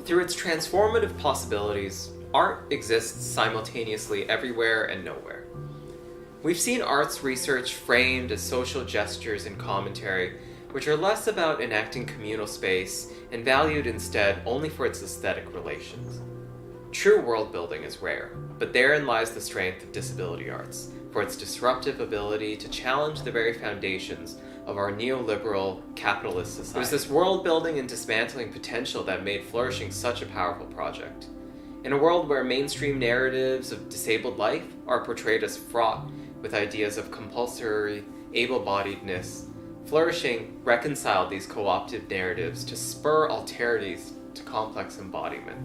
Through its transformative possibilities, art exists simultaneously everywhere and nowhere. We've seen art's research framed as social gestures and commentary, which are less about enacting communal space and valued instead only for its aesthetic relations. True world building is rare, but therein lies the strength of disability arts, for its disruptive ability to challenge the very foundations of our neoliberal capitalist society. It was this world building and dismantling potential that made Flourishing such a powerful project. In a world where mainstream narratives of disabled life are portrayed as fraught with ideas of compulsory able-bodiedness, Flourishing reconciled these co-opted narratives to spur alterities to complex embodiment.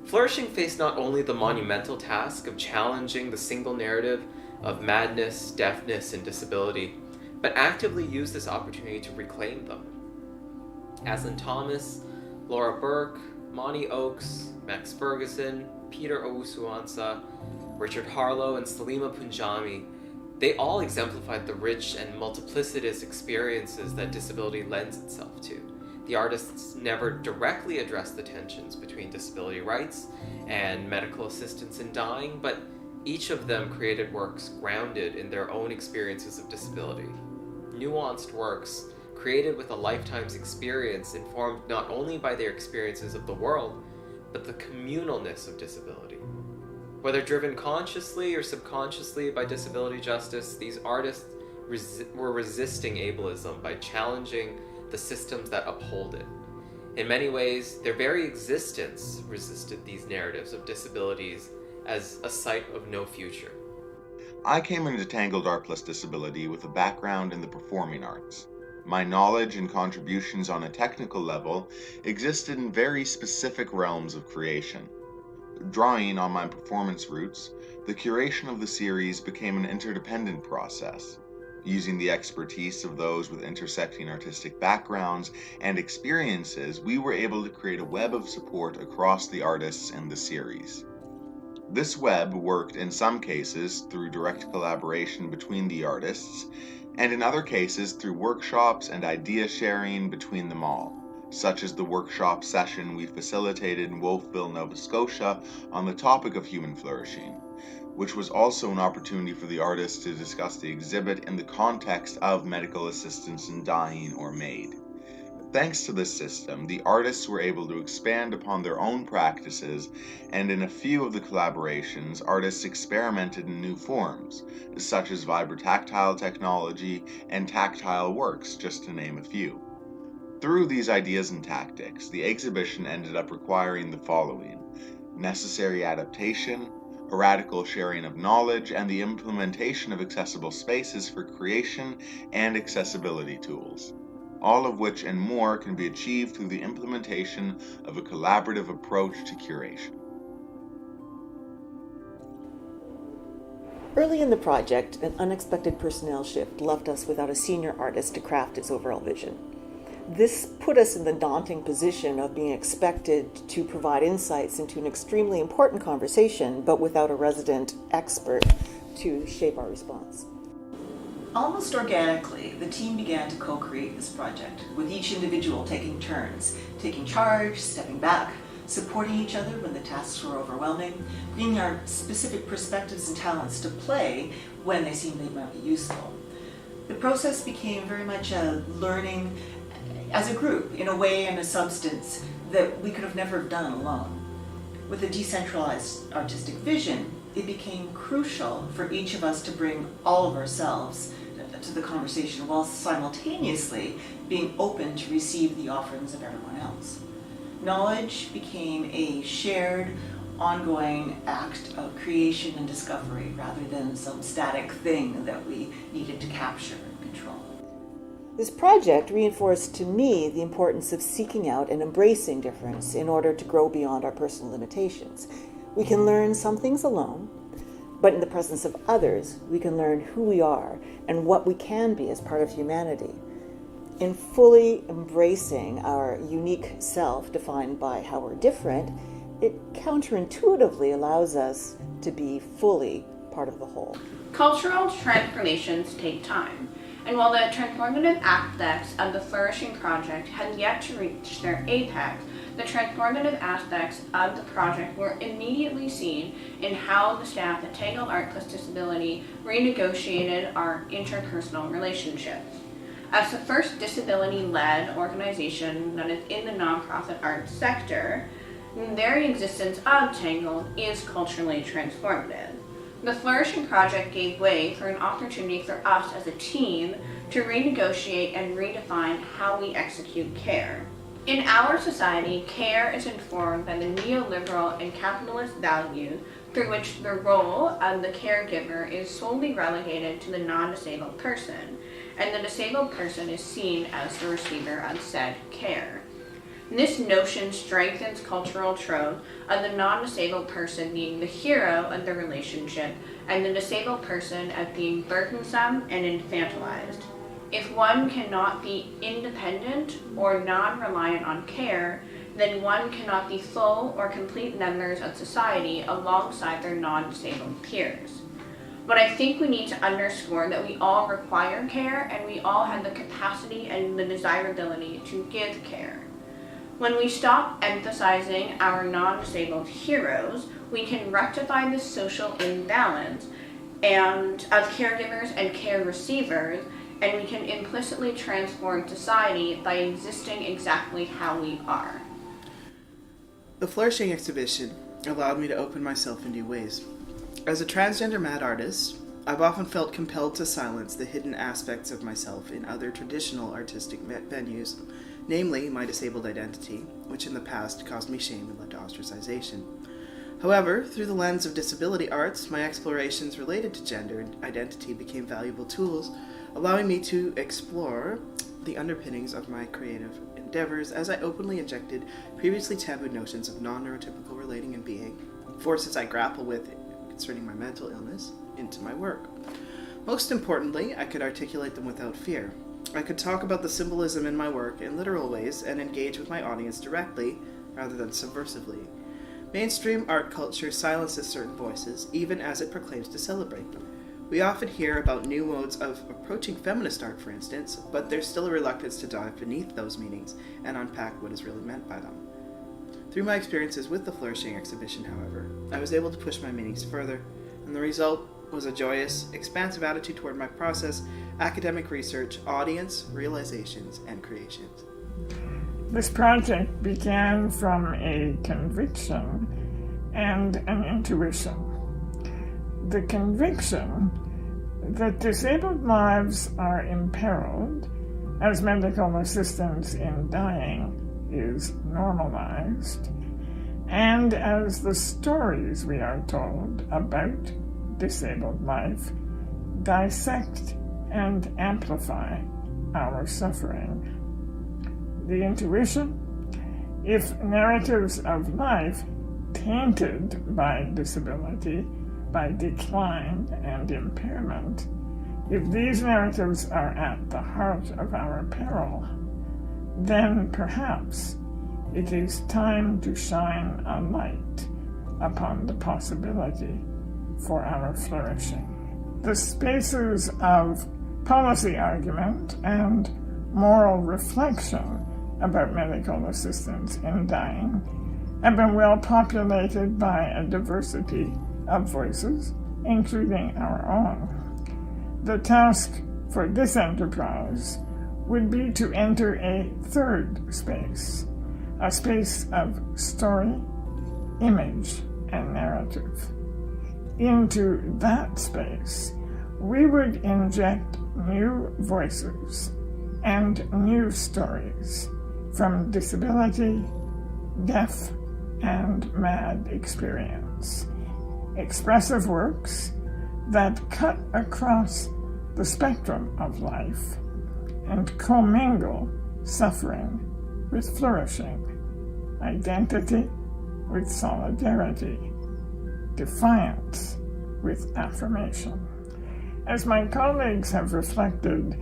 Flourishing faced not only the monumental task of challenging the single narrative of madness, deafness, and disability, but actively used this opportunity to reclaim them. Aslan Thomas, Laura Burke, Monty Oakes, Max Ferguson, Peter Owusu-Ansah, Richard Harlow, and Salima Punjami, they all exemplified the rich and multiplicitous experiences that disability lends itself to. The artists never directly addressed the tensions between disability rights and medical assistance in dying, but each of them created works grounded in their own experiences of disability. Nuanced works created with a lifetime's experience, informed not only by their experiences of the world, but the communalness of disability. Whether driven consciously or subconsciously by disability justice, these artists were resisting ableism by challenging the systems that uphold it. In many ways, their very existence resisted these narratives of disabilities as a site of no future. I came into Tangled Art Disability with a background in the performing arts. My knowledge and contributions on a technical level existed in very specific realms of creation. Drawing on my performance roots, the curation of the series became an interdependent process. Using the expertise of those with intersecting artistic backgrounds and experiences, we were able to create a web of support across the artists in the series. This web worked in some cases through direct collaboration between the artists, and in other cases through workshops and idea sharing between them all, such as the workshop session we facilitated in Wolfville, Nova Scotia on the topic of human flourishing, which was also an opportunity for the artists to discuss the exhibit in the context of medical assistance in dying or MAID. Thanks to this system, the artists were able to expand upon their own practices, and in a few of the collaborations, artists experimented in new forms, such as vibrotactile technology and tactile works, just to name a few. Through these ideas and tactics, the exhibition ended up requiring the following: necessary adaptation, a radical sharing of knowledge, and the implementation of accessible spaces for creation and accessibility tools. All of which and more can be achieved through the implementation of a collaborative approach to curation. Early in the project, an unexpected personnel shift left us without a senior artist to craft its overall vision. This put us in the daunting position of being expected to provide insights into an extremely important conversation, but without a resident expert to shape our response. Almost organically, the team began to co-create this project, with each individual taking turns, taking charge, stepping back, supporting each other when the tasks were overwhelming, bringing our specific perspectives and talents to play when they seemed they might be useful. The process became very much a learning as a group, in a way and a substance that we could have never done alone. With a decentralized artistic vision, it became crucial for each of us to bring all of ourselves to the conversation while simultaneously being open to receive the offerings of everyone else. Knowledge became a shared, ongoing act of creation and discovery rather than some static thing that we needed to capture and control. This project reinforced to me the importance of seeking out and embracing difference in order to grow beyond our personal limitations. We can learn some things alone, but in the presence of others, we can learn who we are and what we can be as part of humanity. In fully embracing our unique self, defined by how we're different, it counterintuitively allows us to be fully part of the whole. Cultural transformations take time, and while the transformative aspects of the Flourishing project had yet to reach their apex, the transformative aspects of the project were immediately seen in how the staff at Tangled Art Disability renegotiated our interpersonal relationships. As the first disability-led organization that is in the nonprofit arts sector, the very existence of Tangled is culturally transformative. The Flourishing project gave way for an opportunity for us as a team to renegotiate and redefine how we execute care. In our society, care is informed by the neoliberal and capitalist value through which the role of the caregiver is solely relegated to the non-disabled person, and the disabled person is seen as the receiver of said care. This notion strengthens cultural trope of the non-disabled person being the hero of the relationship and the disabled person as being burdensome and infantilized. If one cannot be independent or non-reliant on care, then one cannot be full or complete members of society alongside their non-disabled peers. But I think we need to underscore that we all require care and we all have the capacity and the desirability to give care. When we stop emphasizing our non-disabled heroes, we can rectify this social imbalance of caregivers and care receivers, and we can implicitly transform society by existing exactly how we are. The Flourishing exhibition allowed me to open myself in new ways. As a transgender mad artist, I've often felt compelled to silence the hidden aspects of myself in other traditional artistic venues, namely my disabled identity, which in the past caused me shame and led to ostracization. However, through the lens of disability arts, my explorations related to gender and identity became valuable tools, allowing me to explore the underpinnings of my creative endeavors as I openly injected previously taboo notions of non-neurotypical relating and being, forces I grapple with concerning my mental illness, into my work. Most importantly, I could articulate them without fear. I could talk about the symbolism in my work in literal ways and engage with my audience directly, rather than subversively. Mainstream art culture silences certain voices, even as it proclaims to celebrate them. We often hear about new modes of approaching feminist art, for instance, but there's still a reluctance to dive beneath those meanings and unpack what is really meant by them. Through my experiences with the Flourishing exhibition, however, I was able to push my meanings further, and the result was a joyous, expansive attitude toward my process, academic research, audience, realizations, and creations. This project began from a conviction and an intuition. The conviction that disabled lives are imperiled as medical assistance in dying is normalized, and as the stories we are told about disabled life dissect and amplify our suffering. The intuition: if narratives of life tainted by disability, by decline and impairment, if these narratives are at the heart of our peril, then perhaps it is time to shine a light upon the possibility for our flourishing. The spaces of policy argument and moral reflection about medical assistance in dying have been well populated by a diversity of voices, including our own. The task for this enterprise would be to enter a third space, a space of story, image, and narrative. Into that space, we would inject new voices and new stories from disability, deaf, and mad experience. Expressive works that cut across the spectrum of life and commingle suffering with flourishing, identity with solidarity, defiance with affirmation. As my colleagues have reflected,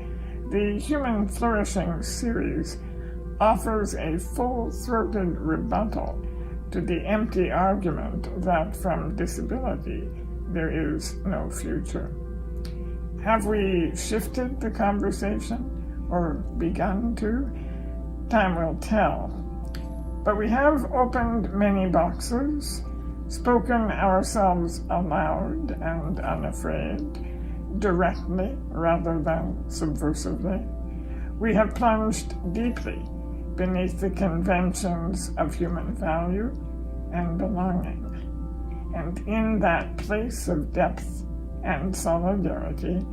the Human Flourishing series offers a full-throated rebuttal to the empty argument that from disability there is no future. Have we shifted the conversation or begun to? Time will tell. But we have opened many boxes, spoken ourselves aloud and unafraid, directly rather than subversively. We have plunged deeply beneath the conventions of human value and belonging. And in that place of depth and solidarity,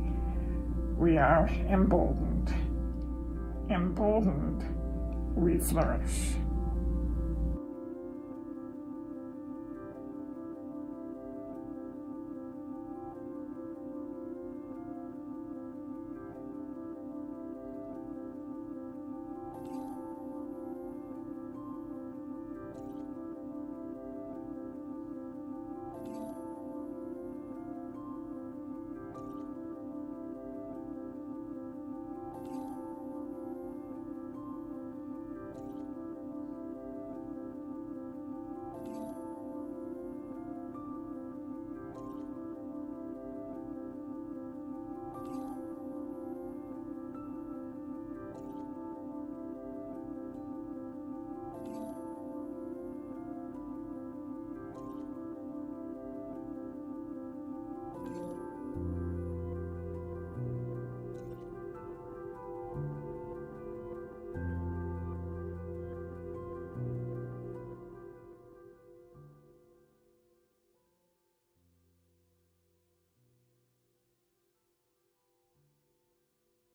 we are emboldened. Emboldened, we flourish.